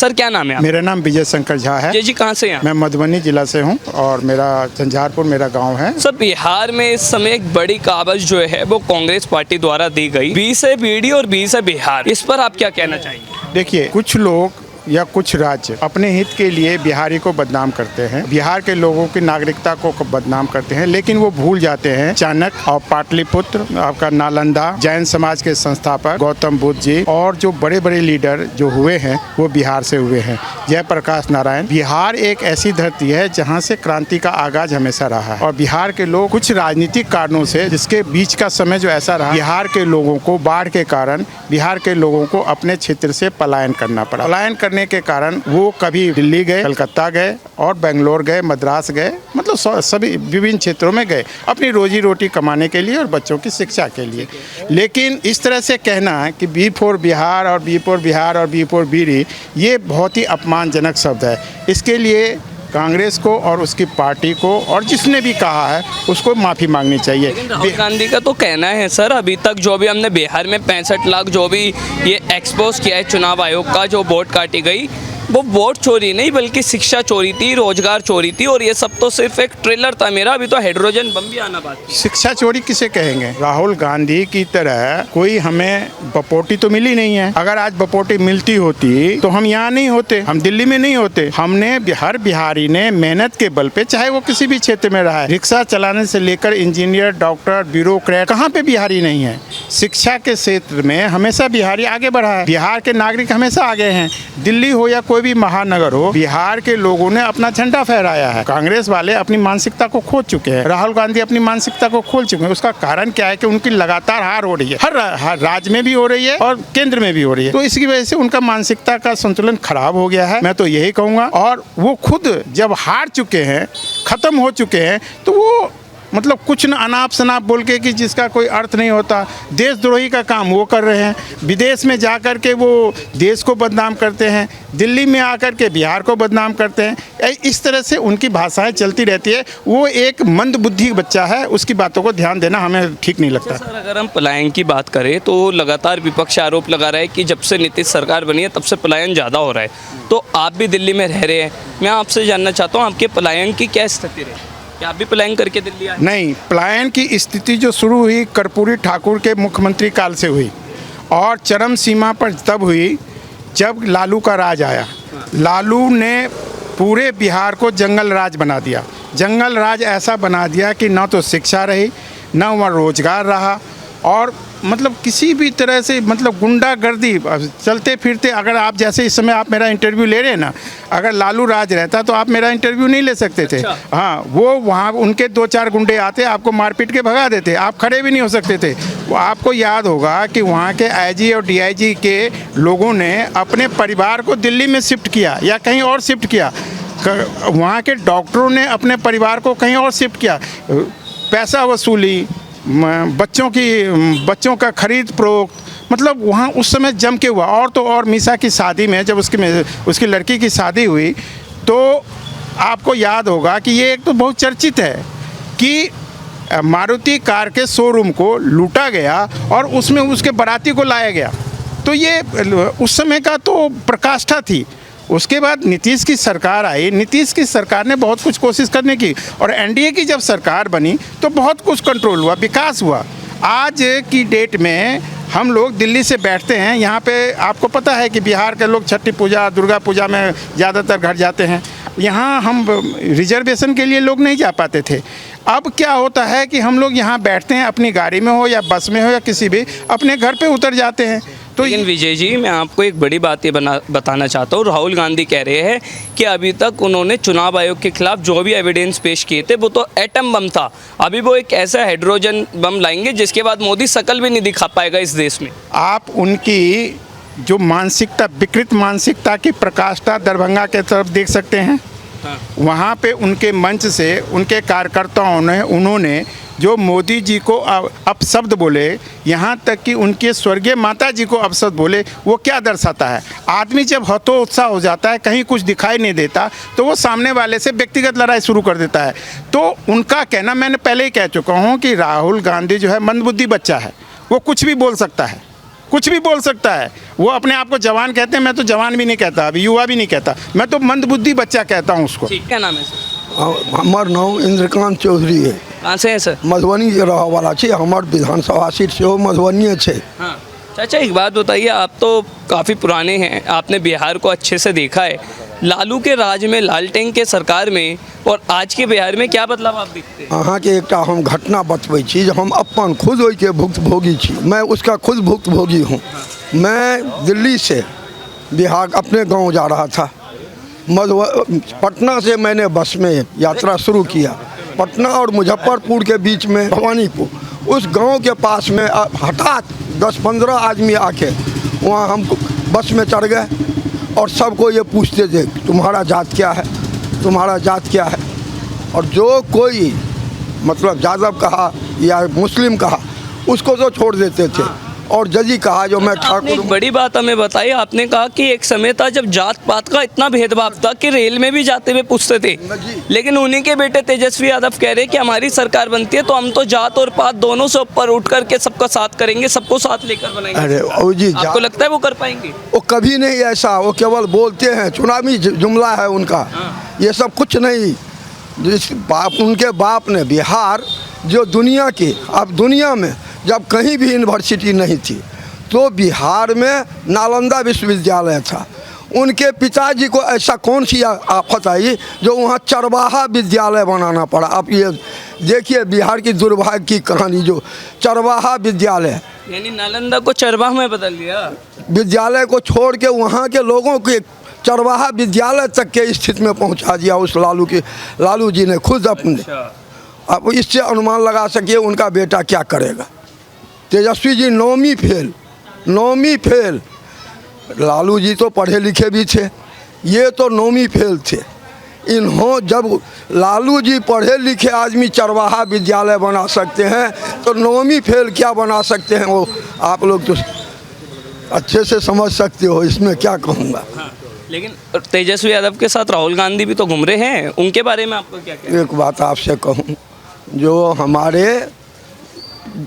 Sir क्या नाम है आपका? मेरा नाम विजय शंकर झा है। जी कहाँ से हैं? मैं मधुबनी जिला से हूँ और मेरा झंझारपुर मेरा गांव है। सर बिहार में इस समय एक बड़ी काबज जो है वो कांग्रेस पार्टी द्वारा दी गई, 20 है बीडी और 20 है बिहार, इस पर आप क्या कहना चाहेंगे? देखिए, कुछ लोग या कुछ राज्य अपने हित के लिए बिहारी को बदनाम करते हैं, बिहार के लोगों की नागरिकता को बदनाम करते हैं, लेकिन वो भूल जाते हैं चाणक्य और पाटलिपुत्र, आपका नालंदा, जैन समाज के संस्थापक गौतम बुद्ध जी और जो बड़े बड़े लीडर जो हुए हैं वो बिहार से हुए हैं। जयप्रकाश नारायण। बिहार एक ऐसी धरती है जहाँ से क्रांति का आगाज हमेशा रहा है और बिहार के लोग कुछ राजनीतिक कारणों से, जिसके बीच का समय जो ऐसा रहा, बिहार के लोगों को बाढ़ के कारण बिहार के लोगों को अपने क्षेत्र से पलायन करना पड़ा। पलायन करने के कारण वो कभी दिल्ली गए, कलकत्ता गए और बेंगलोर गए, मद्रास गए, मतलब सभी विभिन्न क्षेत्रों में गए अपनी रोजी रोटी कमाने के लिए और बच्चों की शिक्षा के लिए। लेकिन इस तरह से कहना कि बी फॉर बिहार और बी फॉर बिहार और बी फॉर बीडी, ये बहुत ही अपमानजनक शब्द है। इसके लिए कांग्रेस को और उसकी पार्टी को और जिसने भी कहा है उसको माफ़ी मांगनी चाहिए। राहुल गांधी का तो कहना है सर, अभी तक जो भी हमने बिहार में 65 लाख जो भी ये एक्सपोज किया है चुनाव आयोग का, जो वोट काटी गई, वो वोट चोरी नहीं बल्कि शिक्षा चोरी थी, रोजगार चोरी थी, और ये सब तो सिर्फ एक ट्रेलर था मेरा, अभी तो हाइड्रोजन बम भी आना बाकी। शिक्षा चोरी किसे कहेंगे? राहुल गांधी की तरह कोई हमें बपोटी तो मिली नहीं है। अगर आज बपोटी मिलती होती तो हम यहाँ नहीं होते, हम दिल्ली में नहीं होते। हमने हर बिहारी ने मेहनत के बल पे, चाहे वो किसी भी क्षेत्र में रहा है, रिक्शा चलाने से लेकर इंजीनियर, डॉक्टर, ब्यूरोक्रेट, कहाँ पे बिहारी नहीं है? शिक्षा के क्षेत्र में हमेशा बिहारी आगे बढ़ा है। बिहार के नागरिक हमेशा आगे हैं। दिल्ली हो या कोई भी महानगर हो, बिहार के लोगों ने अपना झंडा फहराया है। कांग्रेस वाले अपनी मानसिकता को खो चुके हैं, राहुल गांधी अपनी मानसिकता को खोल चुके हैं। उसका कारण क्या है कि उनकी लगातार हार हो रही है, हर राज्य में भी हो रही है और केंद्र में भी हो रही है। तो इसकी वजह से उनका मानसिकता का संतुलन खराब हो गया है, मैं तो यही कहूँगा। और वो खुद जब हार चुके हैं, खत्म हो चुके हैं, तो वो मतलब कुछ न अनाप शनाप बोल के कि जिसका कोई अर्थ नहीं होता, देशद्रोही का काम वो कर रहे हैं। विदेश में जा कर के वो देश को बदनाम करते हैं, दिल्ली में आकर के बिहार को बदनाम करते हैं। इस तरह से उनकी भाषाएं चलती रहती है। वो एक मंदबुद्धि बच्चा है, उसकी बातों को ध्यान देना हमें ठीक नहीं लगता। सर अगर हम पलायन की बात करें तो लगातार विपक्ष आरोप लगा रहा है कि जब से नीतीश सरकार बनी है तब से पलायन ज़्यादा हो रहा है। तो आप भी दिल्ली में रह रहे हैं, मैं आपसे जानना चाहता हूँ आपके पलायन की क्या स्थिति रही? क्या आप भी पलायन करके दिल्ली आए? नहीं, पलायन की स्थिति जो शुरू हुई कर्पूरी ठाकुर के मुख्यमंत्री काल से हुई और चरम सीमा पर तब हुई जब लालू का राज आया। लालू ने पूरे बिहार को जंगल राज बना दिया। जंगल राज ऐसा बना दिया कि ना तो शिक्षा रही, ना वहाँ रोजगार रहा, और मतलब किसी भी तरह से मतलब गुंडागर्दी चलते फिरते। अगर आप जैसे इस समय आप मेरा इंटरव्यू ले रहे हैं ना, अगर लालू राज रहता तो आप मेरा इंटरव्यू नहीं ले सकते थे। अच्छा। हाँ, वो वहाँ उनके 2-4 गुंडे आते, आपको मारपीट के भगा देते, आप खड़े भी नहीं हो सकते थे। वो आपको याद होगा कि वहाँ के आईजी और डीआईजी के लोगों ने अपने परिवार को दिल्ली में शिफ्ट किया या कहीं और शिफ्ट किया। वहाँ के डॉक्टरों ने अपने परिवार को कहीं और शिफ्ट किया। पैसा वसूली, बच्चों का खरीद फरोख्त, मतलब वहाँ उस समय जम के हुआ। और तो और मीसा की शादी में जब उसकी लड़की की शादी हुई तो आपको याद होगा कि ये एक तो बहुत चर्चित है कि मारुति कार के शोरूम को लूटा गया और उसमें उसके बाराती को लाया गया। तो ये उस समय का तो प्रकाष्ठा थी। उसके बाद नीतीश की सरकार आई, नीतीश की सरकार ने बहुत कुछ कोशिश करने की, और एनडीए की जब सरकार बनी तो बहुत कुछ कंट्रोल हुआ, विकास हुआ। आज की डेट में हम लोग दिल्ली से बैठते हैं, यहाँ पे आपको पता है कि बिहार के लोग छठी पूजा, दुर्गा पूजा में ज़्यादातर घर जाते हैं। यहाँ हम रिजर्वेशन के लिए लोग नहीं जा पाते थे। अब क्या होता है कि हम लोग यहाँ बैठते हैं, अपनी गाड़ी में हो या बस में हो या किसी भी, अपने घर पे उतर जाते हैं। तो लेकिन विजय जी, मैं आपको एक बड़ी बात ये बताना चाहता हूँ। राहुल गांधी कह रहे हैं कि अभी तक उन्होंने चुनाव आयोग के खिलाफ जो भी एविडेंस पेश किए थे वो तो एटम बम था, अभी वो एक ऐसा हाइड्रोजन बम लाएंगे जिसके बाद मोदी शकल भी नहीं दिखा पाएगा इस देश में। आप उनकी जो मानसिकता, विकृत मानसिकता की प्रकाष्ठा दरभंगा के तरफ देख सकते हैं। हाँ। वहाँ पे उनके मंच से उनके कार्यकर्ताओं ने, उन्होंने जो मोदी जी को अपशब्द बोले, यहाँ तक कि उनके स्वर्गीय माता जी को अपशब्द बोले, वो क्या दर्शाता है? आदमी जब हतोत्साह हो जाता है, कहीं कुछ दिखाई नहीं देता, तो वो सामने वाले से व्यक्तिगत लड़ाई शुरू कर देता है। तो उनका कहना, मैंने पहले ही कह चुका हूँ कि राहुल गांधी जो है मंदबुद्धि बच्चा है, वो कुछ भी बोल सकता है। कुछ भी बोल सकता है। वो अपने आप को जवान कहते हैं, मैं तो जवान भी नहीं कहता, अभी युवा भी नहीं कहता, मैं तो मंदबुद्धि बच्चा कहता हूँ उसको। ठीक, क्या नाम है सर? हमार नाम इंद्रकांत चौधरी है। कहाँ से है सर? मधुबनी के रह वाला छे। हमार विधानसभा सीट से मधुबनी छे। हाँ चाचा, एक बात बताइए, आप तो काफ़ी पुराने हैं, आपने बिहार को अच्छे से देखा है। लालू के राज में, लालटेन के सरकार में और आज के बिहार में क्या बदलाव आप देखते हैं? अहाँ के एकटा हम घटना बतबै छी जे हम अपन खुद ओहि के भुक्तभोगी छी। मैं उसका खुद भुक्तभोगी हूँ। मैं दिल्ली से बिहार अपने गांव जा रहा था। पटना से मैंने बस में यात्रा शुरू किया। पटना और मुजफ्फरपुर के बीच में भवानीपुर, उस गांव के पास में हठात 10-15 आदमी आके वहाँ हम बस में चढ़ गए और सबको ये पूछते थे तुम्हारा जात क्या है, तुम्हारा जात क्या है। और जो कोई मतलब यादव कहा या मुस्लिम कहा उसको तो छोड़ देते थे, और जजी कहा जो मैं आपने ठाकुर एक बड़ी बात हमें बताई, आपने कहा कि एक समय था जब जात पात का इतना भेदभाव था कि रेल में भी जाते हुए पूछते थे, लेकिन उन्हीं के बेटे तेजस्वी यादव कह रहे कि हमारी सरकार बनती है तो हम तो जात और पात दोनों से ऊपर उठ करके सबका साथ करेंगे, सबको साथ लेकर बनाएंगे। अरे ओ जी, आपको लगता है वो कर पाएंगे? वो कभी नहीं ऐसा, वो केवल बोलते हैं, चुनावी जुमला है उनका। ये सब कुछ नहीं। उनके बाप ने बिहार जो दुनिया की, अब दुनिया में जब कहीं भी यूनिवर्सिटी नहीं थी तो बिहार में नालंदा विश्वविद्यालय था। उनके पिताजी को ऐसा कौन सी आफत आई जो वहाँ चरवाहा विद्यालय बनाना पड़ा। आप ये देखिए बिहार की दुर्भाग्य की कहानी, जो चरवाहा विद्यालय, यानी नालंदा को चरवाहा में बदल दिया। विद्यालय को छोड़ के वहाँ के लोगों के चरवाहा विद्यालय तक के स्थिति में पहुँचा दिया उस लालू जी ने खुद अपने। अब इससे अनुमान लगा सकिए उनका बेटा क्या करेगा। तेजस्वी जी 9वीं फेल। लालू जी तो पढ़े लिखे भी थे, ये तो 9वीं फेल थे। जब लालू जी पढ़े लिखे आदमी चरवाहा विद्यालय बना सकते हैं तो 9वीं फेल क्या बना सकते हैं वो आप लोग तो अच्छे से समझ सकते हो, इसमें क्या कहूँगा। हाँ, लेकिन तेजस्वी यादव के साथ राहुल गांधी भी तो घूम रहे हैं, उनके बारे में आपको क्या कहना है? एक बात आपसे कहूँ, जो हमारे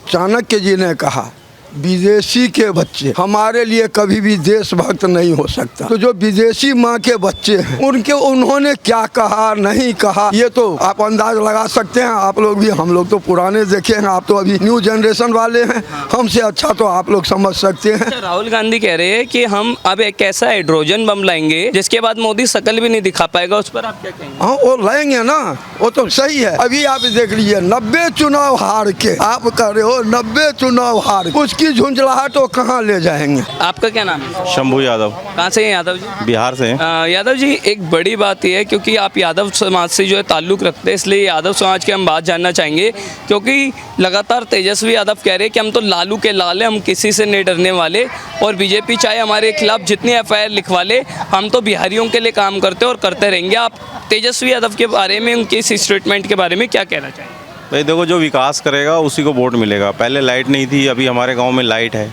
चाणक्य जी ने कहा विदेशी के बच्चे हमारे लिए कभी भी देशभक्त नहीं हो सकता। तो जो विदेशी माँ के बच्चे हैं उन्होंने क्या कहा नहीं कहा ये तो आप अंदाज लगा सकते हैं। आप लोग भी, हम लोग तो पुराने देखे हैं, आप तो अभी न्यू जनरेशन वाले हैं, हमसे अच्छा तो आप लोग समझ सकते हैं। राहुल गांधी कह रहे हैं कि हम अब एक ऐसा हाइड्रोजन बम लाएंगे जिसके बाद मोदी शकल भी नहीं दिखा पाएगा, उस पर आप क्या कहेंगे? हाँ वो लाएंगे ना, वो तो सही है। अभी आप देख लीजिए 90 चुनाव हार के आप कह रहे हो 90 चुनाव हार, उसकी झुंझलाहट तो कहाँ ले जाएंगे। आपका क्या नाम है? शंभू यादव। कहाँ से हैं यादव जी? बिहार से हैं। यादव जी, एक बड़ी बात यह है क्योंकि आप यादव समाज से जो है ताल्लुक़ रखते हैं, इसलिए यादव समाज के हम बात जानना चाहेंगे। क्योंकि लगातार तेजस्वी यादव कह रहे हैं कि हम तो लालू के लाल हैं, हम किसी से नहीं डरने वाले, और बीजेपी चाहे हमारे खिलाफ जितनी FIR लिखवा ले, हम तो बिहारियों के लिए काम करते और करते रहेंगे। आप तेजस्वी यादव के बारे में, उनके इस स्टेटमेंट के बारे में क्या कहना चाहेंगे? भाई देखो, जो विकास करेगा उसी को वोट मिलेगा। पहले लाइट नहीं थी, अभी हमारे गांव में लाइट है।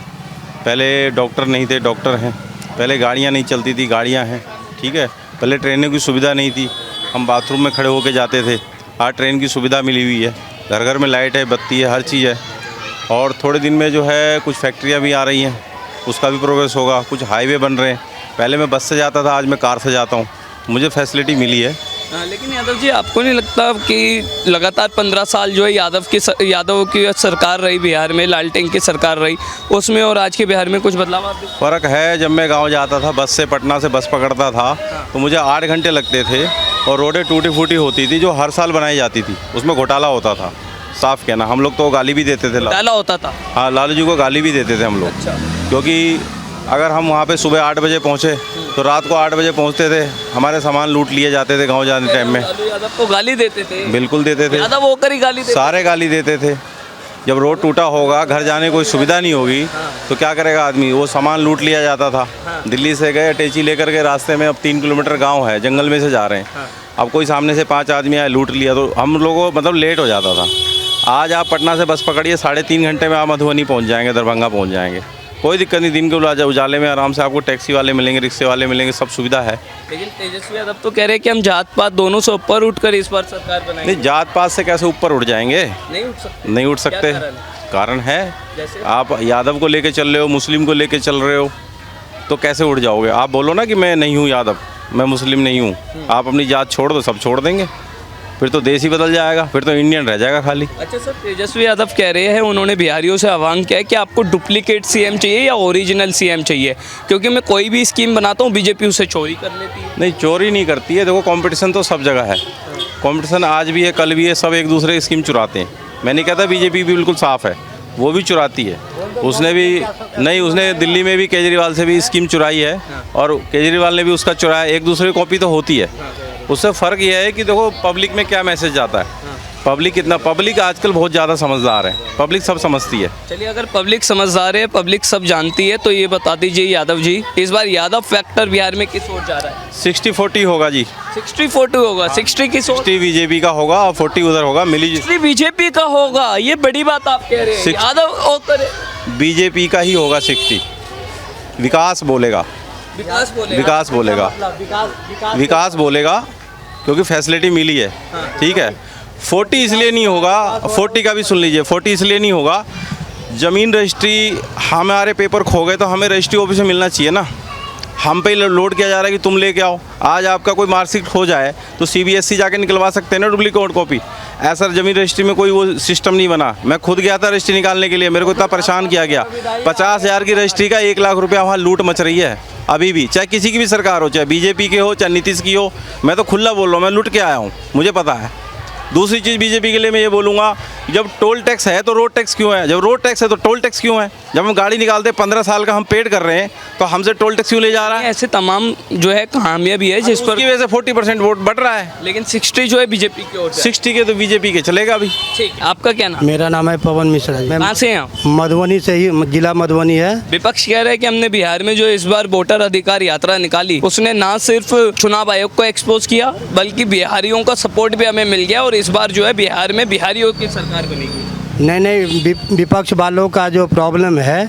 पहले डॉक्टर नहीं थे, डॉक्टर हैं। पहले गाड़ियां नहीं चलती थी, गाड़ियां हैं। ठीक है, पहले ट्रेनों की सुविधा नहीं थी, हम बाथरूम में खड़े होकर जाते थे। आज ट्रेन की सुविधा मिली हुई है, घर घर में लाइट है, बत्ती है, हर चीज़ है। और थोड़े दिन में जो है कुछ फैक्ट्रियाँ भी आ रही हैं, उसका भी प्रोग्रेस होगा। कुछ हाईवे बन रहे हैं। पहले मैं बस से जाता था, आज मैं कार से जाता हूँ, मुझे फैसिलिटी मिली है। लेकिन यादव जी, आपको नहीं लगता कि लगातार 15 साल जो है यादव की सरकार रही बिहार में, लालटेन की सरकार रही, उसमें और आज के बिहार में कुछ बदलाव आप देखते? फ़र्क है। जब मैं गांव जाता था, बस से, पटना से बस पकड़ता था तो मुझे 8 घंटे लगते थे, और रोडें टूटी फूटी होती थी जो हर साल बनाई जाती थी, उसमें घोटाला होता था। साफ कहना, हम लोग तो गाली भी देते थे। घोटाला होता था? हाँ, लालू जी को गाली भी देते थे हम लोग। अच्छा। क्योंकि अगर हम वहाँ पे सुबह 8 बजे पहुँचे तो रात को 8 बजे पहुँचते थे, हमारे सामान लूट लिए जाते थे गांव जाने टाइम में। लालू यादव को गाली देते थे? बिल्कुल देते थे, यादव होकर ही गाली देते? सारे गाली देते थे। जब रोड टूटा होगा, घर जाने कोई सुविधा नहीं होगी तो क्या करेगा आदमी, वो सामान लूट लिया जाता था। दिल्ली से गए अटैची लेकर के, रास्ते में अब 3 किलोमीटर गाँव है, जंगल में से जा रहे हैं, अब कोई सामने से 5 आदमी आए, लूट लिया, तो हम लोगों को मतलब लेट हो जाता था। आज आप पटना से बस पकड़िए, 3.5 घंटे में आप मधुबनी पहुँच जाएंगे, दरभंगा पहुँच जाएंगे, कोई दिक्कत नहीं। दिन के उजाले में आराम से आपको टैक्सी वाले मिलेंगे, रिक्शे वाले मिलेंगे, सब सुविधा है। लेकिन तेजस्वी यादव तो कह रहे हैं कि हम जात पात दोनों से ऊपर उठकर इस बार सरकार बनाएंगे। नहीं, जात पात से कैसे ऊपर उठ जाएंगे? नहीं उठ सकते। नहीं उठ सकते। कारण है। जैसे? आप यादव को लेके चल रहे हो, मुस्लिम को लेके चल रहे हो, तो कैसे उठ जाओगे? आप बोलो ना कि मैं नहीं हूँ यादव, मैं मुस्लिम नहीं हूँ, आप अपनी जात छोड़ दो, सब छोड़ देंगे, फिर तो देश ही बदल जाएगा, फिर तो इंडियन रह जाएगा खाली। अच्छा सर, तेजस्वी यादव कह रहे हैं, उन्होंने बिहारियों से आह्वान किया है कि आपको डुप्लीकेट सीएम चाहिए या ओरिजिनल सीएम चाहिए, क्योंकि मैं कोई भी स्कीम बनाता हूँ बीजेपी उसे चोरी कर लेती है। नहीं, चोरी नहीं करती है। देखो, कंपटीशन तो सब जगह है, कंपटीशन आज भी है, कल भी है, सब एक दूसरे की स्कीम चुराते हैं। मैं नहीं कहता बीजेपी भी बिल्कुल साफ़ है, वो भी चुराती है। उसने भी नहीं, उसने दिल्ली में भी केजरीवाल से भी स्कीम चुराई है, और केजरीवाल ने भी उसका चुराया। एक दूसरे की कॉपी तो होती है। उससे फ़र्क यह है कि देखो पब्लिक में क्या मैसेज जाता है। पब्लिक आजकल बहुत ज़्यादा समझदार है, पब्लिक सब समझती है। चलिए, अगर पब्लिक समझदार है, पब्लिक सब जानती है, तो ये बता दीजिए यादव जी, इस बार यादव फैक्टर बिहार में किस ओर जा रहा है? 60-40 होगा जी। 60-40 होगा। 60 किस ओर? 60 बीजेपी का होगा और 40 उधर होगा। मिली 60 बीजेपी का होगा, ये बड़ी बात आप कह रहे हैं। 60 यादव होकर बीजेपी का ही होगा 60। विकास बोलेगा, विकास बोलेगा, विकास बोलेगा, विकास बोलेगा, क्योंकि फैसिलिटी मिली है। ठीक है। 40 इसलिए नहीं होगा, 40 का भी सुन लीजिए, 40 इसलिए नहीं होगा, ज़मीन रजिस्ट्री, हमारे पेपर खो गए तो हमें रजिस्ट्री ऑफिस से मिलना चाहिए ना। हम पे लोड किया जा रहा है कि तुम लेके आओ। आज आपका कोई मार्कशीट खो जाए तो CBSE जाके निकलवा सकते हैं ना डुप्लीकेट कॉपी। ऐसा ज़मीन रजिस्ट्री में कोई वो सिस्टम नहीं बना। मैं खुद गया था रजिस्ट्री निकालने के लिए, मेरे को इतना परेशान किया गया। 50,000 की रजिस्ट्री का 1 लाख रुपया वहाँ लूट मच रही है अभी भी, चाहे किसी की भी सरकार हो, चाहे बीजेपी की हो, चाहे नीतीश की हो। मैं तो खुला बोल रहा हूँ, मैं लूट के आया हूँ, मुझे पता है। दूसरी चीज़ बीजेपी के लिए मैं ये बोलूँगा, जब टोल टैक्स है तो रोड टैक्स क्यों है? जब रोड टैक्स है तो टोल टैक्स क्यों है? जब हम गाड़ी निकालते 15 साल का हम पेड कर रहे हैं तो हमसे टोल टैक्स क्यों ले जा रहा है? ऐसे तमाम जो है कहानियां भी है जिस पर, उसकी वजह से 40% वोट बढ़ रहा है। लेकिन 60 जो है बीजेपी की ओर से। 60 के तो बीजेपी के चलेगा अभी। ठीक है, आपका क्या नाम? मेरा नाम है पवन मिश्रा जी। कहाँ से हैं आप? मधुबनी से ही, जिला मधुबनी है। विपक्ष कह रहा है कि हमने बिहार में जो इस बार वोटर अधिकार यात्रा निकाली, उसने ना सिर्फ चुनाव आयोग को एक्सपोज किया, बल्कि बिहारियों का सपोर्ट भी हमें मिल गया, और इस बार जो है बिहार में बिहारियों की सरकार बनेगी। नहीं, विपक्ष वालों का जो प्रॉब्लम है,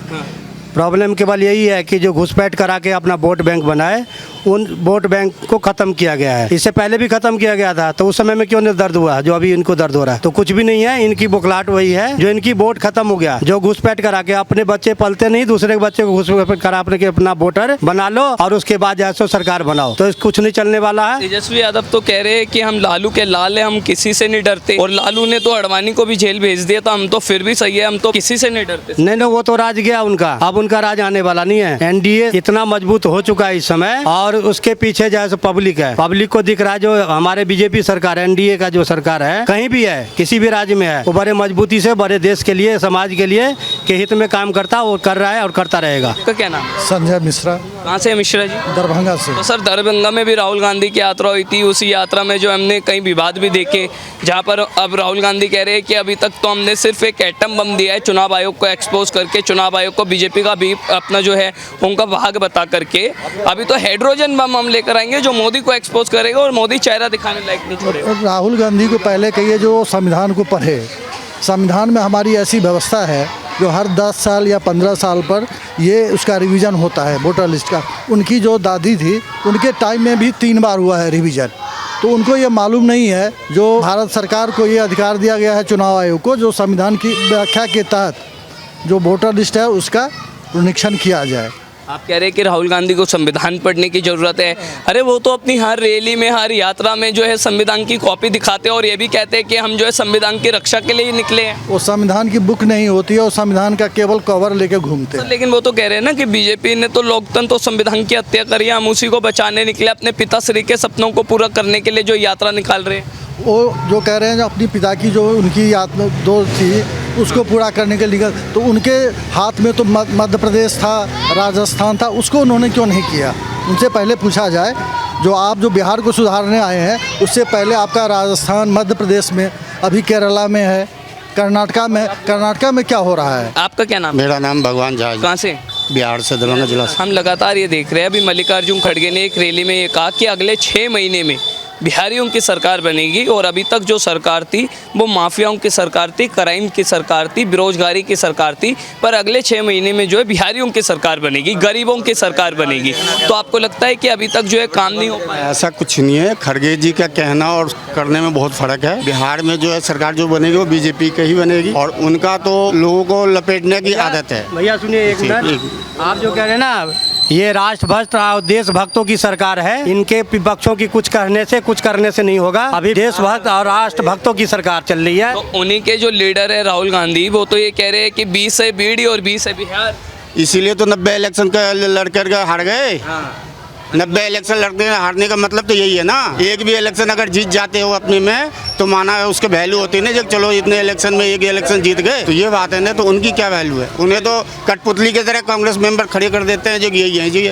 प्रॉब्लम केवल यही है कि जो घुसपैठ करा के अपना वोट बैंक बनाए, उन वोट बैंक को ख़त्म किया गया है। इससे पहले भी ख़त्म किया गया था, तो उस समय में क्यों नहीं दर्द हुआ जो अभी इनको दर्द हो रहा है? तो कुछ भी नहीं है, इनकी बुखलाहट वही है जो इनकी वोट खत्म हो गया। जो घुसपैठ करा के अपने बच्चे पलते नहीं, दूसरे के बच्चे को घुसपैठ करा के अपना वोटर बना लो और उसके बाद जैसो सरकार बनाओ, तो कुछ नहीं चलने वाला है। तेजस्वी यादव तो कह रहे हैं कि हम लालू के लाल हैं, हम किसी से नहीं डरते, और लालू ने तो अडवाणी को भी जेल भेज दिया, तो हम तो फिर भी सही है, हम तो किसी से नहीं डरते। नहीं, वो तो राज गया उनका, अब उनका राज आने वाला नहीं है। एनडीए इतना मजबूत हो चुका है इस समय, और उसके पीछे जैसे पब्लिक है, पब्लिक को दिख रहा है जो हमारे बीजेपी सरकार, एनडीए का जो सरकार है, कहीं भी है, किसी भी राज्य में है, वो बड़े मजबूती से बड़े देश के लिए, समाज के लिए के हित में काम करता, वो कर रहा है और करता रहेगा। आपका क्या नाम? संजय मिश्रा, कहाँ से है मिश्रा जी? दरभंगा से। तो सर, दरभंगा में भी राहुल गांधी की यात्रा हुई थी, उसी यात्रा में जो हमने कई विवाद भी देखे, जहां पर अब राहुल गांधी कह रहे हैं कि अभी तक तो हमने सिर्फ एक एटम बम दिया है चुनाव आयोग को एक्सपोज करके, चुनाव आयोग को बीजेपी का भी अपना जो है उनका भाग बता करके, अभी तो हाइड्रोजन बम हम लेकर आएंगे जो मोदी को एक्सपोज करेगा, और मोदी चेहरा दिखाने लायक नहीं छोड़ेगा। राहुल गांधी को पहले कहिए जो संविधान को पढ़े। संविधान में हमारी ऐसी व्यवस्था है जो हर 10 साल या 15 साल पर ये उसका रिवीजन होता है वोटर लिस्ट का। उनकी जो दादी थी, उनके टाइम में भी 3 बार हुआ है रिवीजन, तो उनको ये मालूम नहीं है जो भारत सरकार को ये अधिकार दिया गया है चुनाव आयोग को, जो संविधान की व्याख्या के तहत जो वोटर लिस्ट है उसका पुनरीक्षण किया जाए। आप कह रहे हैं कि राहुल गांधी को संविधान पढ़ने की जरूरत है। अरे वो तो अपनी हर रैली में, हर यात्रा में जो है संविधान की कॉपी दिखाते हैं, और ये भी कहते हैं कि हम जो है संविधान की रक्षा के लिए ही निकले हैं। वो संविधान की बुक नहीं होती है, और संविधान का केवल कवर लेके घूमते हैं। लेकिन वो तो कह रहे हैं ना कि बीजेपी ने तो लोकतंत्र, तो संविधान की हत्या करी है, हम उसी को बचाने निकले, अपने पिताश्री के सपनों को पूरा करने के लिए जो यात्रा निकाल रहे हैं। वो जो कह रहे हैं जो अपनी पिता की जो उनकी यात्रा दो थी उसको पूरा करने के लिए, तो उनके हाथ में तो मध्य प्रदेश था, राजस्थान था, उसको उन्होंने क्यों नहीं किया? उनसे पहले पूछा जाए, जो बिहार को सुधारने आए हैं, उससे पहले आपका राजस्थान, मध्य प्रदेश में, अभी केरला में है, कर्नाटका में क्या हो रहा है? आपका क्या नाम? मेरा नाम भगवान झा है। कहाँ से? बिहार से, दरभंगा जिला से। हम लगातार ये देख रहे हैं, अभी मल्लिकार्जुन खड़गे ने एक रैली में ये कहा कि अगले 6 महीने में बिहारियों की सरकार बनेगी और अभी तक जो सरकार थी वो माफियाओं की सरकार थी, क्राइम की सरकार थी, बेरोजगारी की सरकार थी। पर अगले 6 महीने में जो है बिहारियों की सरकार बनेगी, गरीबों की सरकार बनेगी। तो आपको लगता है कि अभी तक जो है काम नहीं हो पाया? ऐसा कुछ नहीं है। खड़गे जी का कहना और करने में बहुत फर्क है। बिहार में जो है सरकार जो बनेगी वो बीजेपी की ही बनेगी और उनका तो लोगों को लपेटने की आदत है। भैया सुनिए एक मिनट, आप जो कह रहे हैं ना ये राष्ट्रभक्त और देशभक्तों की सरकार है, इनके विपक्षों की कुछ कहने से कुछ करने से नहीं होगा। अभी देशभक्त और राष्ट्रभक्तों की सरकार चल रही है। तो उन्हीं के जो लीडर है राहुल गांधी, वो तो ये कह रहे हैं कि 20 है बीडी और 20 है बिहार। इसीलिए तो 90 इलेक्शन का लड़कर हार गए। 90 इलेक्शन लड़ते हारने का मतलब तो यही है ना। एक भी इलेक्शन अगर जीत जाते हो अपने में तो माना उसके वैल्यू होती है ना, जब चलो इतने इलेक्शन में एक इलेक्शन जीत गए तो ये बात है ना। तो उनकी क्या वैल्यू है? उन्हें तो कठपुतली की तरह कांग्रेस मेंबर खड़े कर देते हैं जो यही है जी।